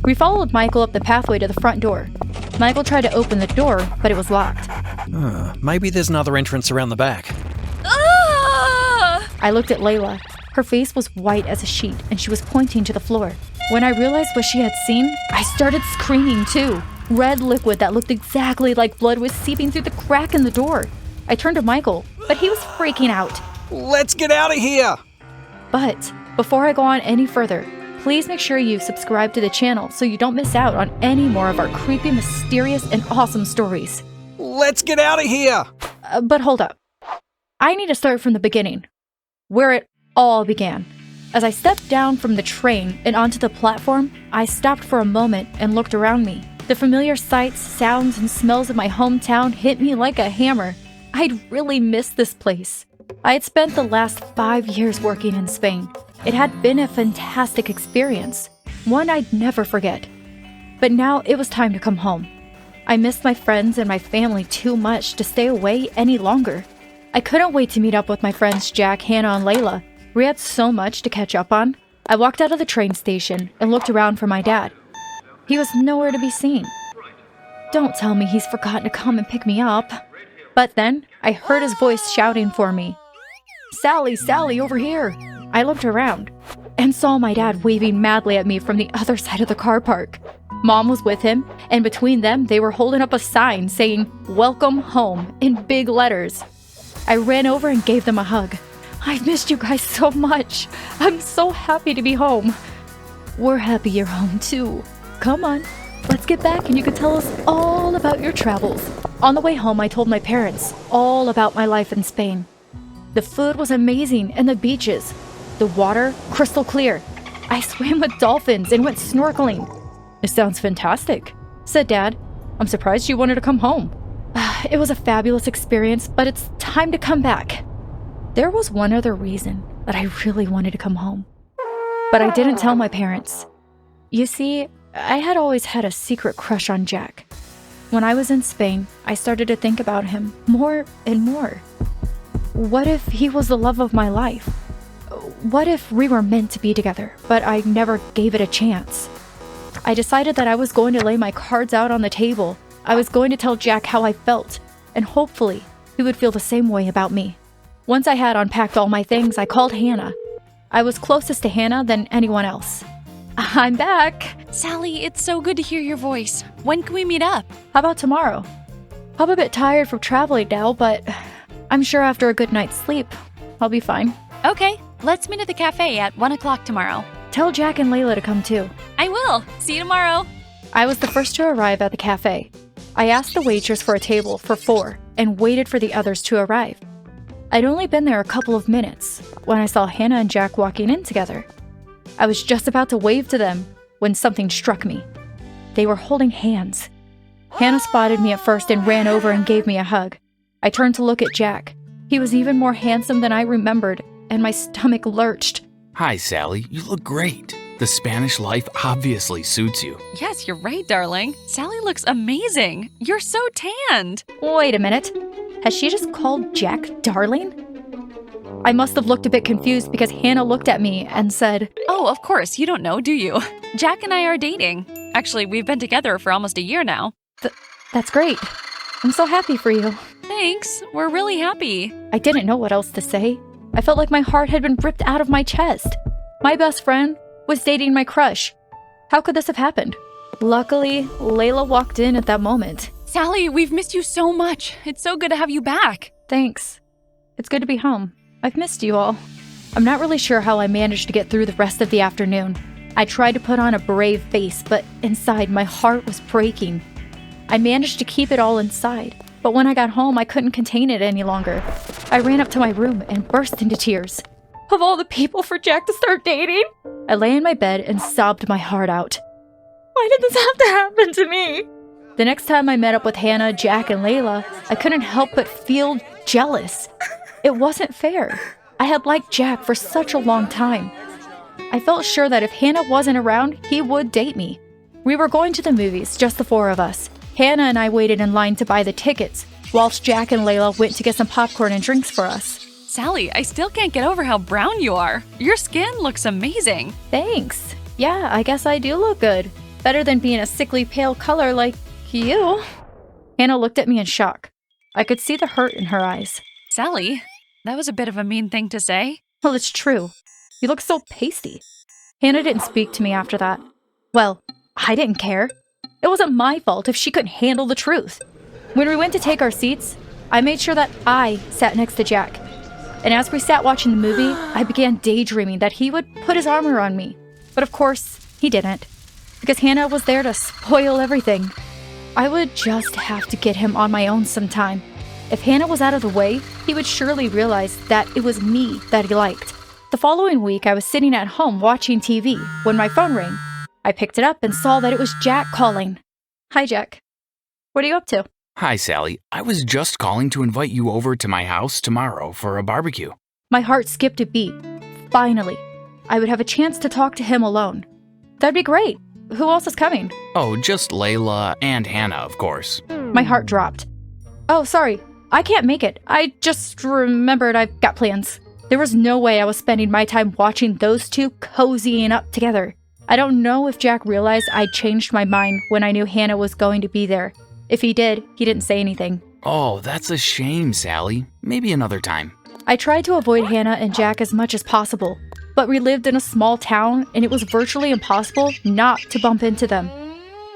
We followed Michael up the pathway to the front door. Michael tried to open the door, but it was locked. Maybe there's another entrance around the back. I looked at Layla. Her face was white as a sheet, and she was pointing to the floor. When I realized what she had seen, I started screaming too. Red liquid that looked exactly like blood was seeping through the crack in the door. I turned to Michael, but he was freaking out. Let's get out of here! But before I go on any further, please make sure you subscribe to the channel so you don't miss out on any more of our creepy, mysterious, and awesome stories. Let's get out of here! But hold up. I need to start from the beginning, where it all began. As I stepped down from the train and onto the platform, I stopped for a moment and looked around me. The familiar sights, sounds, and smells of my hometown hit me like a hammer. I'd really missed this place. I had spent the last 5 years working in Spain. It had been a fantastic experience, one I'd never forget. But now it was time to come home. I missed my friends and my family too much to stay away any longer. I couldn't wait to meet up with my friends Jack, Hannah, and Layla. We had so much to catch up on. I walked out of the train station and looked around for my dad. He was nowhere to be seen. Don't tell me he's forgotten to come and pick me up. But then I heard his voice shouting for me. Sally, Sally, over here. I looked around and saw my dad waving madly at me from the other side of the car park. Mom was with him, and between them, they were holding up a sign saying, "Welcome home," in big letters. I ran over and gave them a hug. I've missed you guys so much. I'm so happy to be home. We're happy you're home too. Come on, let's get back and you can tell us all about your travels. On the way home, I told my parents all about my life in Spain. The food was amazing and the beaches. The water, crystal clear. I swam with dolphins and went snorkeling. It sounds fantastic, said Dad. I'm surprised you wanted to come home. It was a fabulous experience, but it's time to come back. There was one other reason that I really wanted to come home. But I didn't tell my parents. You see, I had always had a secret crush on Jack. When I was in Spain, I started to think about him more and more. What if he was the love of my life? What if we were meant to be together, but I never gave it a chance? I decided that I was going to lay my cards out on the table. I was going to tell Jack how I felt, and hopefully he would feel the same way about me. Once I had unpacked all my things, I called Hannah. I was closest to Hannah than anyone else. I'm back. Sally, it's so good to hear your voice. When can we meet up? How about tomorrow? I'm a bit tired from traveling now, but I'm sure after a good night's sleep, I'll be fine. Okay, let's meet at the cafe at 1 o'clock tomorrow. Tell Jack and Layla to come too. I will. See you tomorrow. I was the first to arrive at the cafe. I asked the waitress for a table for 4 and waited for the others to arrive. I'd only been there a couple of minutes when I saw Hannah and Jack walking in together. I was just about to wave to them when something struck me. They were holding hands. Hannah spotted me at first and ran over and gave me a hug. I turned to look at Jack. He was even more handsome than I remembered, and my stomach lurched. Hi, Sally. You look great. The Spanish life obviously suits you. Yes, you're right, darling. Sally looks amazing. You're so tanned. Wait a minute. Has she just called Jack darling? I must have looked a bit confused because Hannah looked at me and said, Oh, of course, you don't know, do you? Jack and I are dating. Actually, we've been together for almost a year now. That's great. I'm so happy for you. Thanks. We're really happy. I didn't know what else to say. I felt like my heart had been ripped out of my chest. My best friend was dating my crush. How could this have happened? Luckily, Layla walked in at that moment. Sally, we've missed you so much. It's so good to have you back. Thanks. It's good to be home. I've missed you all. I'm not really sure how I managed to get through the rest of the afternoon. I tried to put on a brave face, but inside my heart was breaking. I managed to keep it all inside, but when I got home, I couldn't contain it any longer. I ran up to my room and burst into tears. Of all the people for Jack to start dating? I lay in my bed and sobbed my heart out. Why did this have to happen to me? The next time I met up with Hannah, Jack, and Layla, I couldn't help but feel jealous. It wasn't fair. I had liked Jack for such a long time. I felt sure that if Hannah wasn't around, he would date me. We were going to the movies, just the 4 of us. Hannah and I waited in line to buy the tickets, whilst Jack and Layla went to get some popcorn and drinks for us. Sally, I still can't get over how brown you are. Your skin looks amazing. Thanks. Yeah, I guess I do look good. Better than being a sickly pale color like you. Hannah looked at me in shock. I could see the hurt in her eyes. Sally, that was a bit of a mean thing to say. Well, it's true. You look so pasty. Hannah didn't speak to me after that. Well, I didn't care. It wasn't my fault if she couldn't handle the truth. When we went to take our seats, I made sure that I sat next to Jack. And as we sat watching the movie, I began daydreaming that he would put his arm around me. But of course, he didn't. Because Hannah was there to spoil everything. I would just have to get him on my own sometime. If Hannah was out of the way, he would surely realize that it was me that he liked. The following week, I was sitting at home watching TV when my phone rang. I picked it up and saw that it was Jack calling. Hi, Jack. What are you up to? Hi, Sally. I was just calling to invite you over to my house tomorrow for a barbecue. My heart skipped a beat. Finally, I would have a chance to talk to him alone. That'd be great. Who else is coming? Oh, just Layla and Hannah, of course. My heart dropped. Oh, sorry. I can't make it. I just remembered I've got plans. There was no way I was spending my time watching those two cozying up together. I don't know if Jack realized I'd changed my mind when I knew Hannah was going to be there. If he did, he didn't say anything. Oh, that's a shame, Sally. Maybe another time. I tried to avoid Hannah and Jack as much as possible, but we lived in a small town and it was virtually impossible not to bump into them.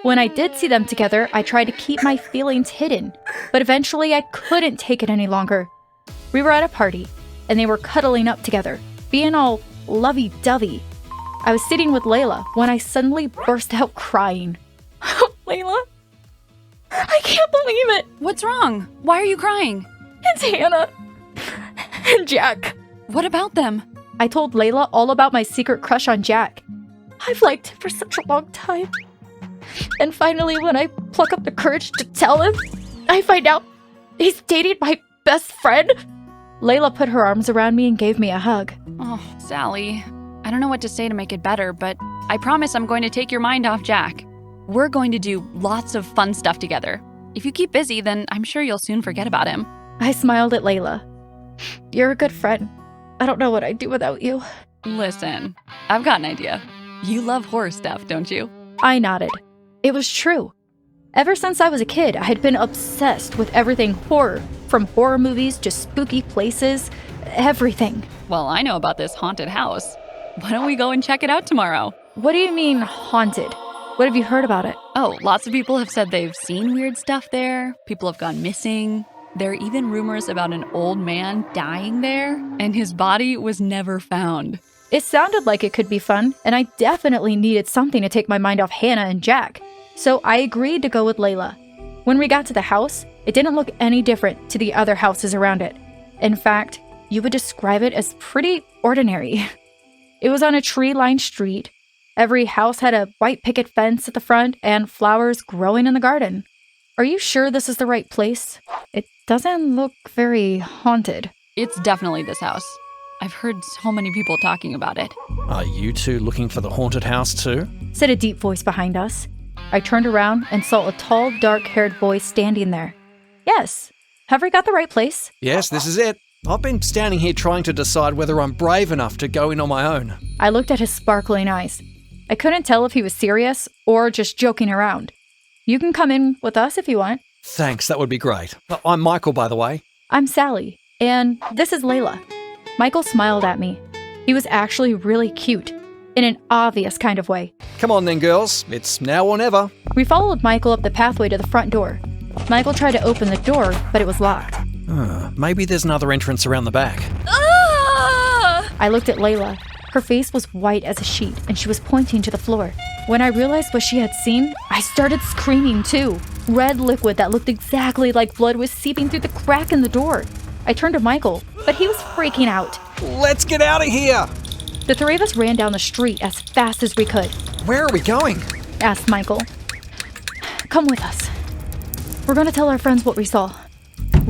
When I did see them together, I tried to keep my feelings hidden, but eventually I couldn't take it any longer. We were at a party, and they were cuddling up together, being all lovey-dovey. I was sitting with Layla when I suddenly burst out crying. Layla? I can't believe it! What's wrong? Why are you crying? It's Hannah and Jack. What about them? I told Layla all about my secret crush on Jack. I've liked him for such a long time. And finally, when I pluck up the courage to tell him, I find out he's dating my best friend. Layla put her arms around me and gave me a hug. Oh, Sally. I don't know what to say to make it better, but I promise I'm going to take your mind off Jack. We're going to do lots of fun stuff together. If you keep busy, then I'm sure you'll soon forget about him. I smiled at Layla. You're a good friend. I don't know what I'd do without you. Listen, I've got an idea. You love horror stuff, don't you? I nodded. It was true. Ever since I was a kid, I had been obsessed with everything horror, from horror movies to spooky places, everything. Well, I know about this haunted house. Why don't we go and check it out tomorrow? What do you mean, haunted? What have you heard about it? Oh, lots of people have said they've seen weird stuff there. People have gone missing. There are even rumors about an old man dying there, and his body was never found. It sounded like it could be fun, and I definitely needed something to take my mind off Hannah and Jack. So I agreed to go with Layla. When we got to the house, it didn't look any different to the other houses around it. In fact, you would describe it as pretty ordinary. It was on a tree-lined street. Every house had a white picket fence at the front and flowers growing in the garden. Are you sure this is the right place? It doesn't look very haunted. It's definitely this house. I've heard so many people talking about it. Are you two looking for the haunted house too? Said a deep voice behind us. I turned around and saw a tall, dark-haired boy standing there. Yes. Have we got the right place? Yes, this is it. I've been standing here trying to decide whether I'm brave enough to go in on my own. I looked at his sparkling eyes. I couldn't tell if he was serious or just joking around. You can come in with us if you want. Thanks, that would be great. I'm Michael, by the way. I'm Sally, and this is Layla. Michael smiled at me. He was actually really cute, in an obvious kind of way. Come on then, girls. It's now or never. We followed Michael up the pathway to the front door. Michael tried to open the door, but it was locked. Maybe there's another entrance around the back. Ah! I looked at Layla. Her face was white as a sheet, and she was pointing to the floor. When I realized what she had seen, I started screaming too. Red liquid that looked exactly like blood was seeping through the crack in the door. I turned to Michael, but he was freaking out. Let's get out of here! The three of us ran down the street as fast as we could. Where are we going? Asked Michael. Come with us. We're going to tell our friends what we saw.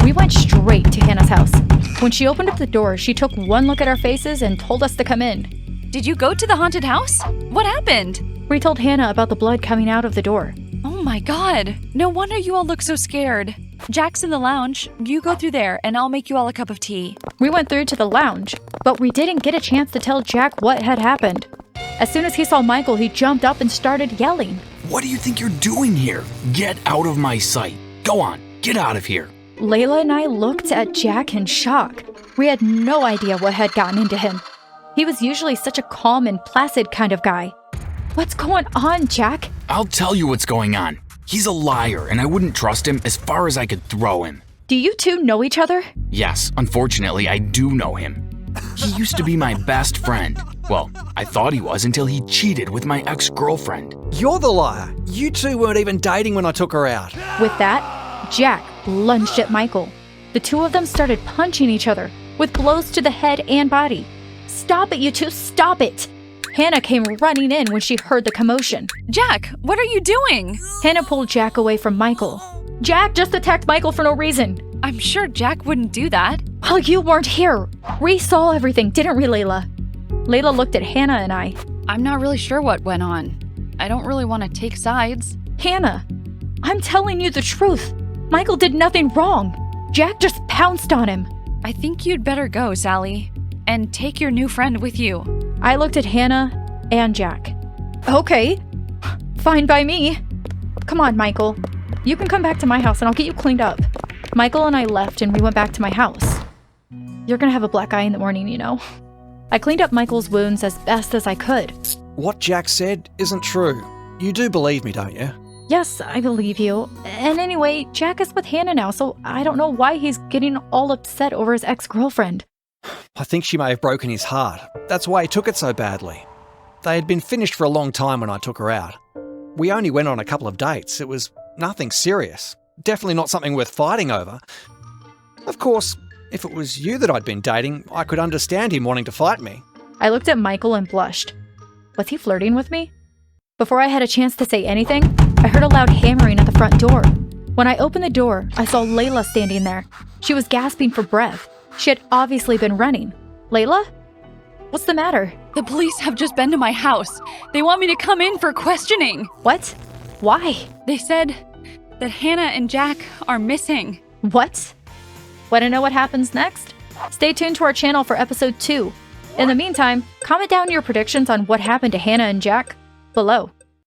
We went straight to Hannah's house. When she opened up the door, she took one look at our faces and told us to come in. Did you go to the haunted house? What happened? We told Hannah about the blood coming out of the door. Oh my god. No wonder you all look so scared. Jack's in the lounge. You go through there and I'll make you all a cup of tea. We went through to the lounge, but we didn't get a chance to tell Jack what had happened. As soon as he saw Michael, he jumped up and started yelling. What do you think you're doing here? Get out of my sight. Go on, get out of here. Layla and I looked at Jack in shock. We had no idea what had gotten into him. He was usually such a calm and placid kind of guy. What's going on, Jack? I'll tell you what's going on. He's a liar, and I wouldn't trust him as far as I could throw him. Do you two know each other? Yes, unfortunately, I do know him. He used to be my best friend. Well, I thought he was until he cheated with my ex-girlfriend. You're the liar. You two weren't even dating when I took her out. With that, Jack lunged at Michael. The two of them started punching each other with blows to the head and body. Stop it, you two, stop it! Hannah came running in when she heard the commotion. Jack, what are you doing? Hannah pulled Jack away from Michael. Jack just attacked Michael for no reason. I'm sure Jack wouldn't do that. Well, you weren't here. We saw everything, didn't we, Layla? Layla looked at Hannah and I. I'm not really sure what went on. I don't really want to take sides. Hannah, I'm telling you the truth. Michael did nothing wrong. Jack just pounced on him. I think you'd better go, Sally, and take your new friend with you. I looked at Hannah and Jack. Okay, fine by me. Come on, Michael. You can come back to my house and I'll get you cleaned up. Michael and I left and we went back to my house. You're gonna have a black eye in the morning, you know. I cleaned up Michael's wounds as best as I could. What Jack said isn't true. You do believe me, don't you? Yes, I believe you. And anyway, Jack is with Hannah now, so I don't know why he's getting all upset over his ex-girlfriend. I think she may have broken his heart. That's why he took it so badly. They had been finished for a long time when I took her out. We only went on a couple of dates. It was nothing serious. Definitely not something worth fighting over. Of course, if it was you that I'd been dating, I could understand him wanting to fight me. I looked at Michael and blushed. Was he flirting with me? Before I had a chance to say anything, I heard a loud hammering at the front door. When I opened the door, I saw Layla standing there. She was gasping for breath. She had obviously been running. Layla? What's the matter? The police have just been to my house. They want me to come in for questioning. What? Why? They said that Hannah and Jack are missing. What? Want to know what happens next? Stay tuned to our channel for episode 2. In the meantime, comment down your predictions on what happened to Hannah and Jack below.